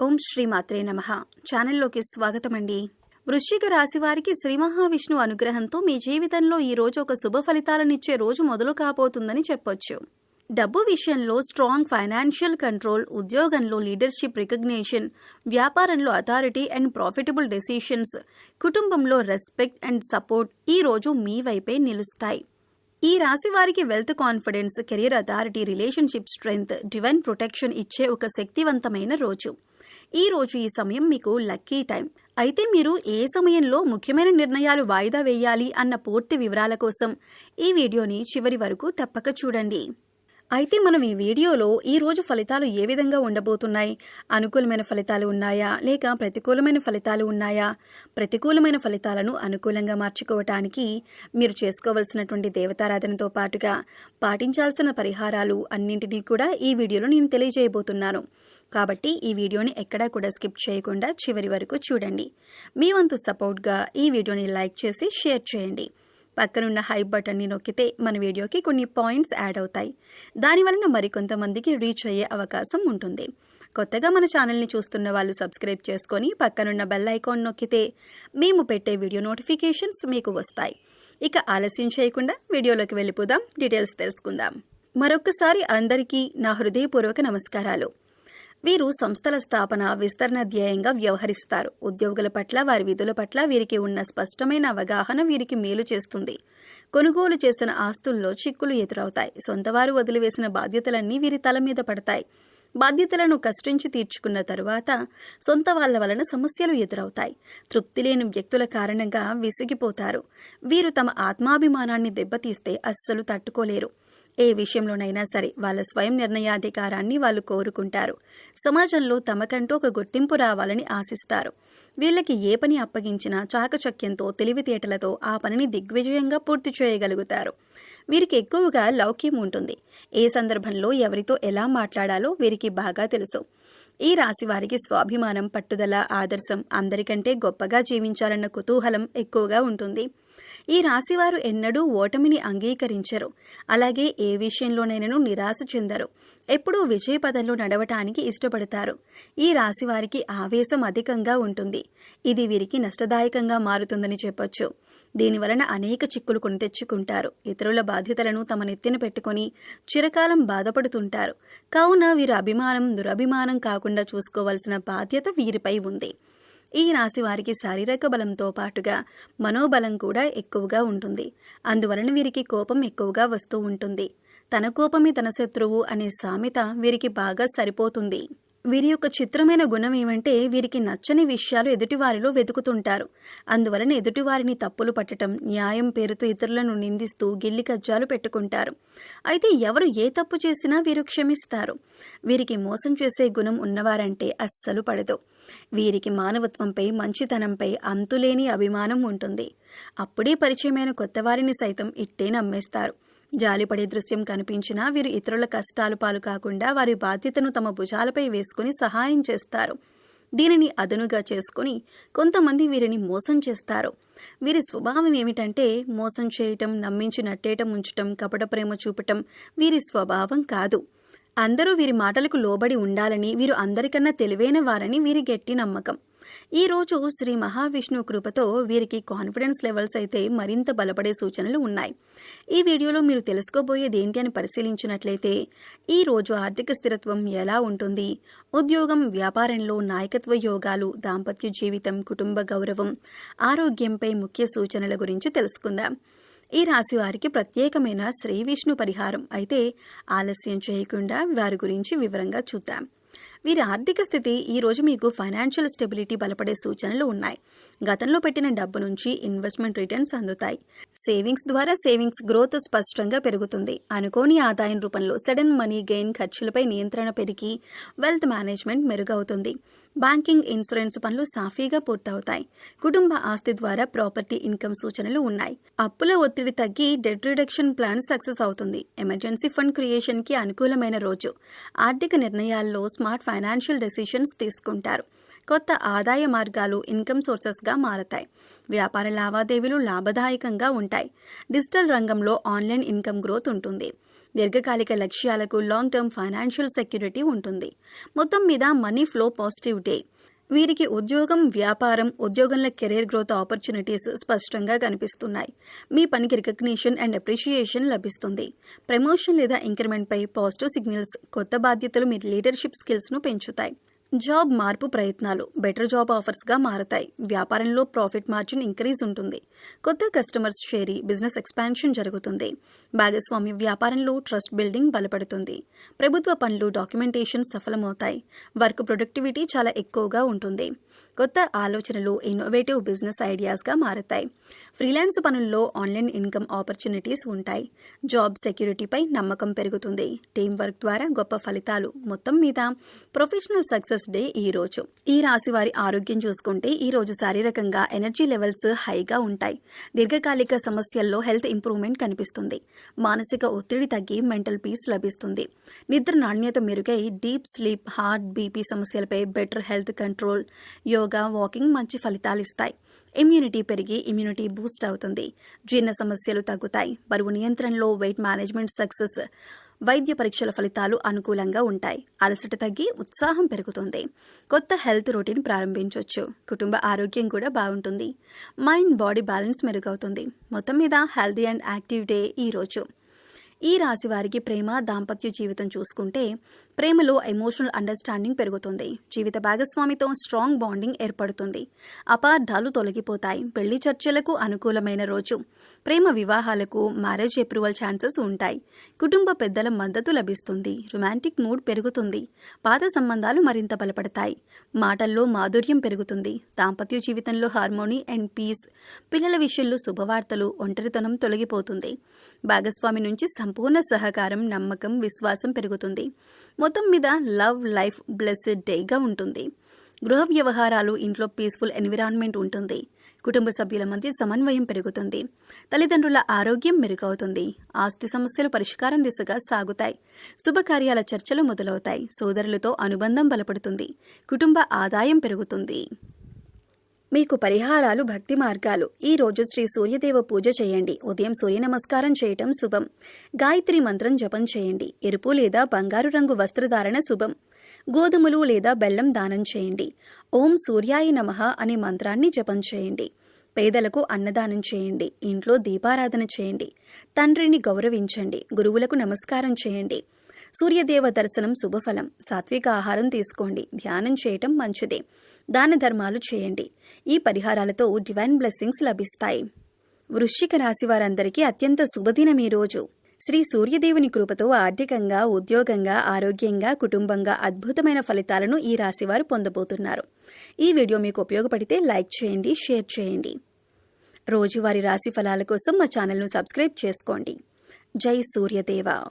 ఓం శ్రీ మాత్రే నమః. ఛానల్లోకి స్వాగతమండి. వృశ్చిక రాశి వారికి శ్రీ మహావిష్ణు అనుగ్రహంతో మీ జీవితంలో ఈ రోజు ఒక శుభ ఫలితాలనిచ్చే రోజు మొదలు కాబోతుందని చెప్పొచ్చు. డబ్బు విషయంలో స్ట్రాంగ్ ఫైనాన్షియల్ కంట్రోల్, ఉద్యోగంలో లీడర్షిప్ రికగ్నిషన్, వ్యాపారంలో అథారిటీ అండ్ ప్రాఫిటబుల్ డెసిషన్స్, కుటుంబంలో రెస్పెక్ట్ అండ్ సపోర్ట్ ఈ రోజు మీ వైపే నిలుస్తాయి. ఈ రాశి వారికి wealth confidence, career authority, relationship strength, divine protection ఇచ్చే ఒక శక్తివంతమైన రోజు. ఈ రోజు ఈ సమయం మీకు లక్కీ టైం. అయితే మీరు ఏ సమయంలో ముఖ్యమైన నిర్ణయాలు వాయిదా వేయాలి అన్న పూర్తి వివరాల కోసం ఈ వీడియోని చివరి వరకు తప్పక చూడండి. అయితే మనం ఈ వీడియోలో ఈ రోజు ఫలితాలు ఏ విధంగా ఉండబోతున్నాయి, అనుకూలమైన ఫలితాలు ఉన్నాయా లేక ప్రతికూలమైన ఫలితాలు ఉన్నాయా, ప్రతికూలమైన ఫలితాలను అనుకూలంగా మార్చుకోవటానికి మీరు చేసుకోవాల్సినటువంటి దేవతారాధనతో పాటుగా పాటించాల్సిన పరిహారాలు అన్నింటినీ కూడా ఈ వీడియోలో నేను తెలియజేయబోతున్నాను. కాబట్టి ఈ వీడియోని ఎక్కడా కూడా స్కిప్ చేయకుండా చివరి వరకు చూడండి. మీ వంతు సపోర్ట్గా ఈ వీడియోని లైక్ చేసి షేర్ చేయండి. పక్కనున్న హైప్ బటన్ని నొక్కితే మన వీడియోకి కొన్ని పాయింట్స్ యాడ్ అవుతాయి. దానివలన మరికొంతమందికి రీచ్ అయ్యే అవకాశం ఉంటుంది. కొత్తగా మన ఛానల్ని చూస్తున్న వాళ్ళు సబ్స్క్రైబ్ చేసుకొని పక్కనున్న బెల్ ఐకాన్ నొక్కితే మేము పెట్టే వీడియో నోటిఫికేషన్స్ మీకు వస్తాయి. ఇక ఆలస్యం చేయకుండా వీడియోలోకి వెళ్ళిపోదాం, డీటెయిల్స్ తెలుసుకుందాం. మరొక్కసారి అందరికీ నా హృదయపూర్వక నమస్కారాలు. వీరు సంస్థల స్థాపన, విస్తరణ ధ్యేయంగా వ్యవహరిస్తారు. ఉద్యోగుల పట్ల, వారి విధుల పట్ల వీరికి ఉన్న స్పష్టమైన అవగాహన వీరికి మేలు చేస్తుంది. కొనుగోలు చేసిన ఆస్తుల్లో చిక్కులు ఎదురవుతాయి. సొంతవారు వదిలివేసిన బాధ్యతలన్నీ వీరి తల మీద పడతాయి. బాధ్యతలను కష్టించి తీర్చుకున్న తరువాత సొంత వాళ్ల వలన సమస్యలు ఎదురవుతాయి. తృప్తి లేని వ్యక్తుల కారణంగా విసిగిపోతారు. వీరు తమ ఆత్మాభిమానాన్ని దెబ్బతీస్తే అస్సలు తట్టుకోలేరు. ఏ విషయంలోనైనా సరే వాళ్ళ స్వయం నిర్ణయాధికారాన్ని వాళ్ళు కోరుకుంటారు. సమాజంలో తమకంటూ ఒక గుర్తింపు రావాలని ఆశిస్తారు. వీళ్ళకి ఏ పని అప్పగించినా చాకచక్యంతో, తెలివితేటలతో ఆ పనిని దిగ్విజయంగా పూర్తి చేయగలుగుతారు. వీరికి ఎక్కువగా లౌక్యం ఉంటుంది. ఏ సందర్భంలో ఎవరితో ఎలా మాట్లాడాలో వీరికి బాగా తెలుసు. ఈ రాశి వారికి స్వాభిమానం, పట్టుదల, ఆదర్శం, అందరికంటే గొప్పగా జీవించాలన్న కుతూహలం ఎక్కువగా ఉంటుంది. ఈ రాశివారు ఎన్నడూ ఓటమిని అంగీకరించరు. అలాగే ఏ విషయంలోనైనా నిరాశ చెందరు. ఎప్పుడూ విజయ పదంలో నడవటానికి ఇష్టపడతారు. ఈ రాశి వారికి ఆవేశం అధికంగా ఉంటుంది. ఇది వీరికి నష్టదాయకంగా మారుతుందని చెప్పొచ్చు. దీనివలన అనేక చిక్కులు కొని తెచ్చుకుంటారు. ఇతరుల బాధ్యతలను తమ నెత్తిన పెట్టుకుని చిరకాలం బాధపడుతుంటారు. కావున వీరి అభిమానం దురభిమానం కాకుండా చూసుకోవాల్సిన బాధ్యత వీరిపై ఉంది. ఈ రాశి వారికి శారీరక బలంతో పాటుగా మనోబలం కూడా ఎక్కువగా ఉంటుంది. అందువలన వీరికి కోపం ఎక్కువగా వస్తూ ఉంటుంది. తన కోపమే తన శత్రువు అనే సామెత వీరికి బాగా సరిపోతుంది. వీరి యొక్క చిత్రమైన గుణం ఏమంటే వీరికి నచ్చని విషయాలు ఎదుటివారిలో వెతుకుతుంటారు. అందువలన ఎదుటివారిని తప్పులు పట్టడం, న్యాయం పేరుతో ఇతరులను నిందిస్తూ గిల్లి కజ్జాలు పెట్టుకుంటారు. అయితే ఎవరు ఏ తప్పు చేసినా వీరు క్షమిస్తారు. వీరికి మోసం చేసే గుణం ఉన్నవారంటే అస్సలు పడదు. వీరికి మానవత్వంపై, మంచితనంపై అంతులేని అభిమానం ఉంటుంది. అప్పుడే పరిచయమైన కొత్తవారిని సైతం ఇట్టే నమ్మేస్తారు. జాలిపడే దృశ్యం కనిపించినా వీరు ఇతరుల కష్టాలు పాలు కాకుండా వారి బాధ్యతను తమ భుజాలపై వేసుకుని సహాయం చేస్తారు. దీనిని అదనుగా చేసుకుని కొంతమంది వీరిని మోసం చేస్తారు. వీరి స్వభావం ఏమిటంటే మోసం చేయటం, నమ్మించి నట్టేయటం, ఉంచటం, కపట ప్రేమ చూపటం వీరి స్వభావం కాదు. అందరూ వీరి మాటలకు లోబడి ఉండాలని, వీరు అందరికన్నా తెలివైన వారని వీరి గట్టి నమ్మకం. ఈ రోజు శ్రీ మహావిష్ణు కృపతో వీరికి కాన్ఫిడెన్స్ లెవెల్స్ అయితే మరింత బలపడే సూచనలు ఉన్నాయి. ఈ వీడియోలో మీరు తెలుసుకోబోయేది ఏంటి అని పరిశీలించినట్లయితే ఈ రోజు ఆర్థిక స్థిరత్వం ఎలా ఉంటుంది, ఉద్యోగం, వ్యాపారంలో నాయకత్వ యోగాలు, దాంపత్య జీవితం, కుటుంబ గౌరవం, ఆరోగ్యంపై ముఖ్య సూచనల గురించి తెలుసుకుందాం. ఈ రాశి వారికి ప్రత్యేకమైన శ్రీ విష్ణు పరిహారం. అయితే ఆలస్యం చేయకుండా వారి గురించి వివరంగా చూద్దాం. వీరి ఆర్థిక స్థితి ఈ రోజు మీకు ఫైనాన్షియల్ స్టెబిలిటీ బలపడే సూచనలు ఉన్నాయి. గతంలో పెట్టిన డబ్బు నుంచి ఇన్వెస్ట్మెంట్ రిటర్న్స్ అందుతాయి. సేవింగ్స్ ద్వారా సేవింగ్స్ గ్రోత్ స్పష్టంగా పెరుగుతుంది. అనుకోని ఆదాయం రూపంలో సడన్ మనీ గెయిన్, ఖర్చులపై నియంత్రణ పెరిగి వెల్త్ మేనేజ్మెంట్ మెరుగవుతుంది. బ్యాంకింగ్, ఇన్సూరెన్స్ పనులు సాఫీగా పూర్తవుతాయి. కుటుంబ ఆస్తి ద్వారా ప్రాపర్టీ ఇన్కమ్ సూచనలు ఉన్నాయి. అప్పుల ఒత్తిడి తగ్గి డెట్ రిడక్షన్ ప్లాన్ సక్సెస్ అవుతుంది. ఎమర్జెన్సీ ఫండ్ క్రియేషన్ కి అనుకూలమైన రోజు. ఆర్థిక నిర్ణయాల్లో స్మార్ట్ ఫైనాన్షియల్ డెసిషన్స్ తీసుకుంటారు. కొత్త ఆదాయ మార్గాలు ఇన్కమ్ సోర్సెస్గా మారతాయి. వ్యాపార లావాదేవీలు లాభదాయకంగా ఉంటాయి. డిజిటల్ రంగంలో ఆన్లైన్ ఇన్కమ్ గ్రోత్ ఉంటుంది. దీర్ఘకాలిక లక్ష్యాలకు లాంగ్ టర్మ్ ఫైనాన్షియల్ సెక్యూరిటీ ఉంటుంది. మొత్తం మీద మనీ ఫ్లో పాజిటివ్ డే. వీరికి ఉద్యోగం, వ్యాపారం, ఉద్యోగంలో కెరీర్ గ్రోత్ ఆపర్చునిటీస్ స్పష్టంగా కనిపిస్తున్నాయి. మీ పనికి రికగ్నిషన్ అండ్ అప్రిషియేషన్ లభిస్తుంది. ప్రమోషన్ లేదా ఇంక్రిమెంట్పై పాజిటివ్ సిగ్నల్స్. కొత్త బాధ్యతలు మీ లీడర్షిప్ స్కిల్స్ను పెంచుతాయి. జాబ్ మార్పు ప్రయత్నాలు బెటర్ జాబ్ ఆఫర్స్గా మారతాయి. వ్యాపారంలో ప్రాఫిట్ మార్జిన్ ఇంక్రీజ్ ఉంటుంది. కొత్త కస్టమర్స్ చేరి బిజినెస్ ఎక్స్పాన్షన్ జరుగుతుంది. భాగస్వామ్య వ్యాపారంలో ట్రస్ట్ బిల్డింగ్ బలపడుతుంది. ప్రభుత్వ పనులు, డాక్యుమెంటేషన్ సఫలమవుతాయి. వర్క్ ప్రొడక్టివిటీ చాలా ఎక్కువగా ఉంటుంది. కొత్త ఆలోచనలు ఇన్నోవేటివ్ బిజినెస్ ఐడియాస్గా మారతాయి. ఫ్రీలాన్స్ పనుల్లో ఆన్లైన్ ఇన్కమ్ ఆపర్చునిటీస్ ఉంటాయి. జాబ్ సెక్యూరిటీపై నమ్మకం పెరుగుతుంది. టీం వర్క్ ద్వారా గొప్ప ఫలితాలు. మొత్తం మీద ప్రొఫెషనల్ సక్సెస్ డే ఈ రోజు. ఈ రాశి వారి ఆరోగ్యం చూసుకుంటే ఈ రోజు శారీరకంగా ఎనర్జీ లెవెల్స్ హైగా ఉంటాయి. దీర్ఘకాలిక సమస్యల్లో హెల్త్ ఇంప్రూవ్మెంట్ కనిపిస్తుంది. మానసిక ఒత్తిడి తగ్గి మెంటల్ పీస్ లభిస్తుంది. నిద్ర నాణ్యత మెరుగై డీప్ స్లీప్, హార్ట్, బీపీ సమస్యలపై better health control. Yoga, walking మంచి ఫలితాలు ఇస్తాయి. ఇమ్యూనిటీ పెరిగి ఇమ్యూనిటీ బూస్ట్ అవుతుంది. జీర్ణ సమస్యలు తగ్గుతాయి. బరువు నియంత్రణలో వెయిట్ మేనేజ్మెంట్ సక్సెస్. వైద్య పరీక్షల ఫలితాలు అనుకూలంగా ఉంటాయి. అలసట తగ్గి ఉత్సాహం పెరుగుతుంది. కొత్త హెల్త్ రొటీన్ ప్రారంభించవచ్చు. కుటుంబ ఆరోగ్యం కూడా బాగుంటుంది. మైండ్, బాడీ బ్యాలెన్స్ మెరుగవుతుంది. మొత్తం మీద హెల్తీ అండ్ యాక్టివ్ డే ఈ రోజు. ఈ రాశి వారికి ప్రేమ, దాంపత్య జీవితం చూసుకుంటే ప్రేమలో ఎమోషనల్ అండర్స్టాండింగ్ పెరుగుతుంది. జీవిత భాగస్వామితో స్ట్రాంగ్ బాండింగ్ ఏర్పడుతుంది. అపార్థాలు తొలగిపోతాయి. పెళ్లి చర్చలకు అనుకూలమైన రోజు. ప్రేమ వివాహాలకు మ్యారేజ్ అప్రూవల్ ఛాన్సెస్ ఉంటాయి. కుటుంబ పెద్దల మద్దతు లభిస్తుంది. రొమాంటిక్ మూడ్ పెరుగుతుంది. పాత సంబంధాలు మరింత బలపడతాయి. మాటల్లో మాధుర్యం పెరుగుతుంది. దాంపత్య జీవితంలో హార్మోనీ అండ్ పీస్. పిల్లల విషయంలో శుభవార్తలు. ఒంటరితనం తొలగిపోతుంది. భాగస్వామి నుంచి సంపూర్ణ సహకారం, నమ్మకం, విశ్వాసం పెరుగుతుంది. మొత్తం మీద లవ్ లైఫ్ బ్లెస్డ్ డేగా ఉంటుంది. గృహ వ్యవహారాలు, ఇంట్లో పీస్ఫుల్ ఎన్విరాన్మెంట్ ఉంటుంది. కుటుంబ సభ్యుల మధ్య సమన్వయం పెరుగుతుంది. తల్లిదండ్రుల ఆరోగ్యం మెరుగవుతుంది. ఆస్తి సమస్యలు పరిష్కారం దిశగా సాగుతాయి. శుభకార్యాల చర్చలు మొదలవుతాయి. సోదరులతో అనుబంధం బలపడుతుంది. కుటుంబ ఆదాయం పెరుగుతుంది. మీకు పరిహారాలు, భక్తి మార్గాలు. ఈ రోజు శ్రీ సూర్యదేవ పూజ చేయండి. ఉదయం సూర్య నమస్కారం చేయటం శుభం. గాయత్రి మంత్రం జపం చేయండి. ఎరుపు లేదా బంగారు రంగు వస్త్రధారణ శుభం. గోధుమలు లేదా బెల్లం దానం చేయండి. ఓం సూర్యాయ నమః అనే మంత్రాన్ని జపం చేయండి. పేదలకు అన్నదానం చేయండి. ఇంట్లో దీపారాధన చేయండి. తండ్రిని గౌరవించండి. గురువులకు నమస్కారం చేయండి. సూర్యదేవ దర్శనం శుభఫలం. సాత్విక ఆహారం తీసుకోండి. ధ్యానం చేయటం మంచిదే. దాన ధర్మాలు చేయండి. ఈ పరిహారాలతో డివైన్ బ్లెస్సింగ్స్ లభిస్తాయి. వృశ్చిక రాశి వారందరికీ అత్యంత శుభదినం ఈ రోజు. శ్రీ సూర్యదేవుని కృపతో ఆర్థికంగా, ఉద్యోగంగా, ఆరోగ్యంగా, కుటుంబంగా అద్భుతమైన ఫలితాలను ఈ రాశివారు పొందబోతున్నారు. ఈ వీడియో మీకు ఉపయోగపడితే లైక్ చేయండి, షేర్ చేయండి. రోజువారీ రాశి ఫలాల కోసం మా ఛానల్ను సబ్స్క్రైబ్ చేసుకోండి. జై సూర్యదేవ.